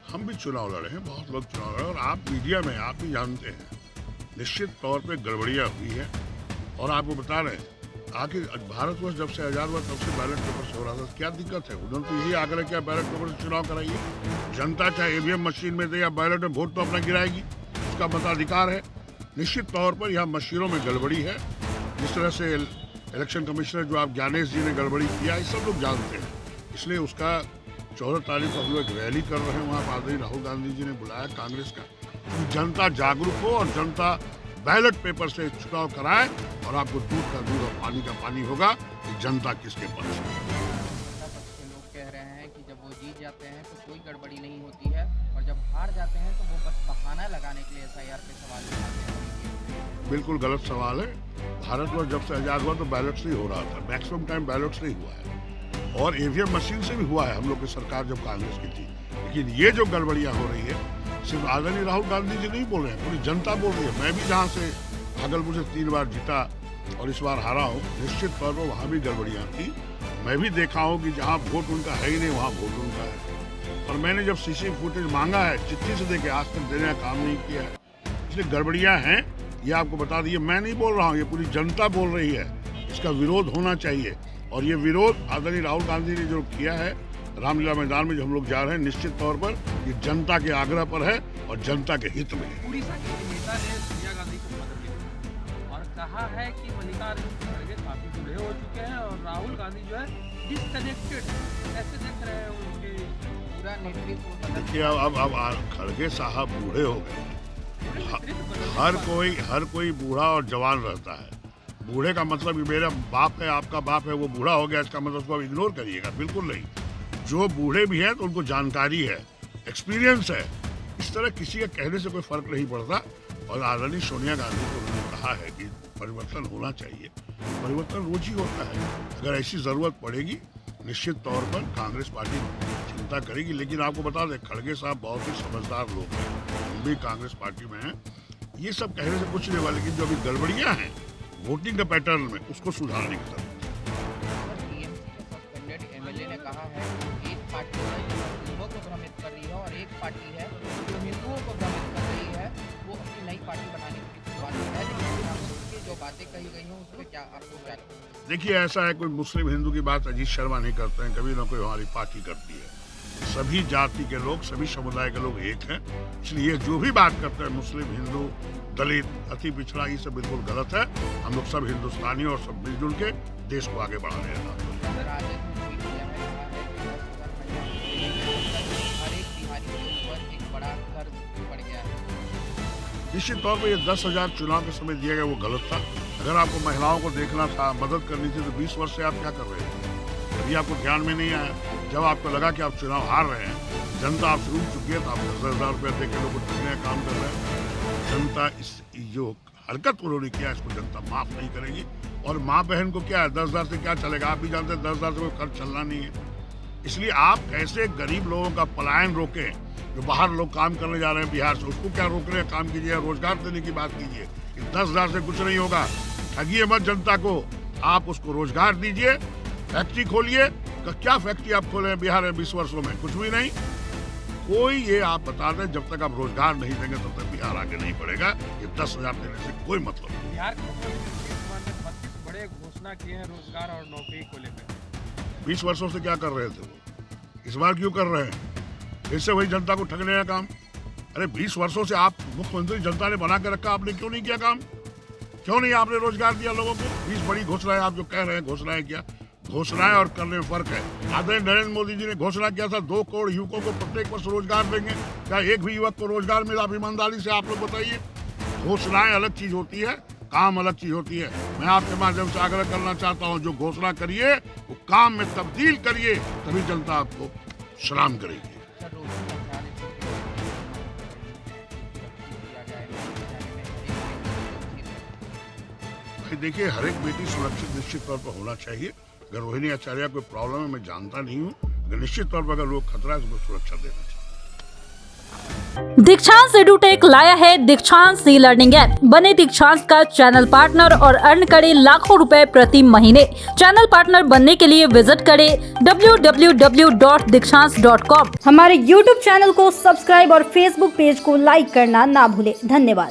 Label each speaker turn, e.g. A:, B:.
A: हम भी चुनाव लड़े हैं, बहुत लोग चुनाव लड़े, और आप मीडिया में आप भी जानते हैं निश्चित तौर पे गड़बड़ियाँ हुई है। और आपको बता रहे हैं आखिर भारतवर्ष जब से आज़ाद हुआ तब से बैलेट पेपर से हो रहा था, क्या दिक्कत है? उन्होंने तो यही आग्रह किया बैलेट पेपर से चुनाव कराइए। जनता चाहे ईवीएम मशीन में दे या बैलेट में वोट तो अपना गिराएगी, उसका मताधिकार है। निश्चित तौर पर यहाँ मशीनों में गड़बड़ी है। जिस तरह से इलेक्शन कमिश्नर जो आप ज्ञानेश जी ने गड़बड़ी किया, ये सब लोग जानते हैं। इसलिए उसका 14 तारीख को हम लोग रैली कर रहे हैं, वहाँ पर आदरणीय राहुल गांधी जी ने बुलाया कांग्रेस का, जनता जागरूक हो और जनता बैलेट पेपर से चुनाव कराए, और आपको दूध का दूध और पानी का पानी होगा कि जनता किसके पक्ष में।
B: लोग कह रहे हैं कि जब वो जीत जाते हैं तो कोई गड़बड़ी नहीं होती है, और जब हार जाते हैं तो वो बस बहाना लगाने के लिए एसआईआर पे सवाल उठाते हैं।
A: बिल्कुल गलत सवाल है। भारतवर्ष जब से आज़ाद हुआ तो बैलेट से ही हो रहा था, मैक्सिमम टाइम बैलेट से ही हुआ है, और ईवीएम मशीन से भी हुआ है हम लोग की सरकार जब कांग्रेस की थी। लेकिन ये जो गड़बड़ियाँ हो रही है, सिर्फ आदरणीय राहुल गांधी जी नहीं बोल रहे हैं, पूरी जनता बोल रही है। मैं भी जहाँ से भागलपुर से 3 बार जीता और इस बार हारा हूँ, निश्चित तौर पर वहाँ भी गड़बड़ियाँ थी। मैं भी देखा हूँ कि जहाँ वोट उनका है ही नहीं वहाँ वोट उनका है, और मैंने जब सीसी फुटेज मांगा है चिट्ठी से देके आज तक देने का काम नहीं किया है। इसलिए गड़बड़ियाँ हैं, ये आपको बता दिए, मैं नहीं बोल रहा हूँ, ये पूरी जनता बोल रही है। इसका विरोध होना चाहिए, और ये विरोध आदरणीय राहुल गांधी ने जो किया है रामलीला मैदान में जो हम लोग जा रहे हैं, निश्चित तौर पर ये जनता के आग्रह पर है और जनता के हित में है।
C: उड़ीसा के नेता ने सोनिया गांधी को पत्र लिखा और कहा है कि मल्लिकार्जुन खड़गे काफी बूढ़े हो चुके हैं और राहुल गांधी जो है डिसकनेक्टेड। कैसे देख रहे हैं उनके
B: पूरा नेतृत्व?
A: देखिए अब खड़गे साहब बूढ़े हो गए। हर कोई बूढ़ा और जवान रहता है। बूढ़े का मतलब मेरा बाप है, आपका बाप है, वो बूढ़ा हो गया, इसका मतलब उसको आप इग्नोर करिएगा? बिल्कुल नहीं। जो बूढ़े भी हैं तो उनको जानकारी है, एक्सपीरियंस है। इस तरह किसी के कहने से कोई फर्क नहीं पड़ता। और आदरणीय सोनिया गांधी को उन्होंने कहा है कि परिवर्तन होना चाहिए। परिवर्तन रोज ही होता है। अगर ऐसी जरूरत पड़ेगी निश्चित तौर पर कांग्रेस पार्टी चिंता करेगी। लेकिन आपको बता दें खड़गे साहब बहुत ही समझदार लोग हैं, हम भी कांग्रेस पार्टी में हैं। ये सब कहने से कुछ नहीं हुआ, लेकिन जो अभी गड़बड़ियाँ हैं वोटिंग के पैटर्न में, उसको सुधारने की जरूरत है।
B: एमएलए ने कहा है कि एक पार्टी है जो मुस्लिमों को भ्रमित कर रही है और एक पार्टी है जो हिंदुओं को भ्रमित कर रही है, वो अपनी नई पार्टी बनाने की शुरुआत है। लेकिन जो बातें कही गई हैं उस पर क्या आपको क्या लगता है?
A: देखिए ऐसा है, कोई मुस्लिम हिंदू की बात अजीत शर्मा नहीं करते हैं, कभी ना कोई हमारी पार्टी करती है। सभी जाति के लोग, सभी समुदाय के लोग एक हैं। इसलिए जो भी बात करते हैं मुस्लिम, हिंदू, दलित, अति पिछड़ा, ये सब बिल्कुल गलत है। हम लोग सब हिंदुस्तानी और सब मिलजुल के देश को आगे बढ़ा रहे हैं। निश्चित तौर पर ये 10,000 चुनाव के समय दिया गया वो गलत था। अगर आपको महिलाओं को देखना था, मदद करनी थी, तो 20 वर्ष से आप क्या कर रहे थे? अभी आपको ध्यान में नहीं आया। जब आपको लगा कि आप चुनाव हार रहे हैं, जनता आपसे उठ चुकी है, तो आप 10,000 रुपये दे के लोगों को ठगने का काम कर रहे हैं। जनता इस जो हरकत उन्होंने किया, इसको जनता माफ नहीं करेगी। और माँ बहन को क्या है, 10,000 से क्या चलेगा? आप भी जानते हैं 10,000 से कोई खर्च चलना नहीं है। इसलिए आप कैसे गरीब लोगों का पलायन रोकें, जो बाहर लोग काम करने जा रहे हैं बिहार से, उसको क्या रोकने का काम कीजिए, रोजगार देने की बात कीजिए। 10,000 से कुछ नहीं होगा। ठगिए मत जनता को, आप उसको रोजगार दीजिए, फैक्ट्री खोलिए। क्या फैक्ट्री आप खोले हैं बिहार में 20 वर्षों में? कुछ भी नहीं। कोई ये आप बता दें, जब तक आप रोजगार नहीं देंगे तब तक बिहार आगे नहीं बढ़ेगा। ये 10,000 देने से कोई मतलब नहीं।
C: बिहार के मुख्यमंत्री ने 32 बड़े घोषणा किए हैं रोजगार और नौकरी को लेकर।
A: 20 वर्षों से क्या कर रहे थे वो? इस बार क्यों कर रहे हैं? फिर से वही जनता को ठगने का काम। अरे 20 वर्षों से आप मुख्यमंत्री, जनता ने बना के रखा, आपने क्यों नहीं किया काम? क्यों नहीं आपने रोजगार दिया लोगों को? 20 बड़ी घोषणाएं आप जो कह रहे हैं, घोषणाएं किया। घोषणाएं और करने में फर्क है। आदरणीय नरेंद्र मोदी जी ने घोषणा किया था 2 करोड़ युवकों को प्रत्येक वर्ष रोजगार देंगे। क्या एक भी युवक को रोजगार मिला? आप ईमानदारी से आप लोग बताइए। घोषणाएं अलग चीज होती है, काम अलग चीज होती है। मैं आपके माध्यम से आग्रह करना चाहता हूं, जो घोषणा करिए वो काम में तब्दील करिए, तभी जनता आपको सलाम करेगी। देखिए हर एक बेटी सुरक्षित निश्चित तौर पर होना चाहिए। अगर रोहिणी आचार्य कोई प्रॉब्लम है, मैं जानता नहीं हूँ, अगर निश्चित तौर पर अगर लोग खतरा है तो सुरक्षा देना चाहिए।
D: दीक्षांत एडुटेक लाया है दीक्षांत ई लर्निंग ऐप। बने दीक्षांत का चैनल पार्टनर और अर्न करें लाखों रुपए प्रति महीने। चैनल पार्टनर बनने के लिए विजिट करें www.dikshans.com।
E: हमारे YouTube चैनल को सब्सक्राइब और Facebook पेज को लाइक करना ना भूलें। धन्यवाद।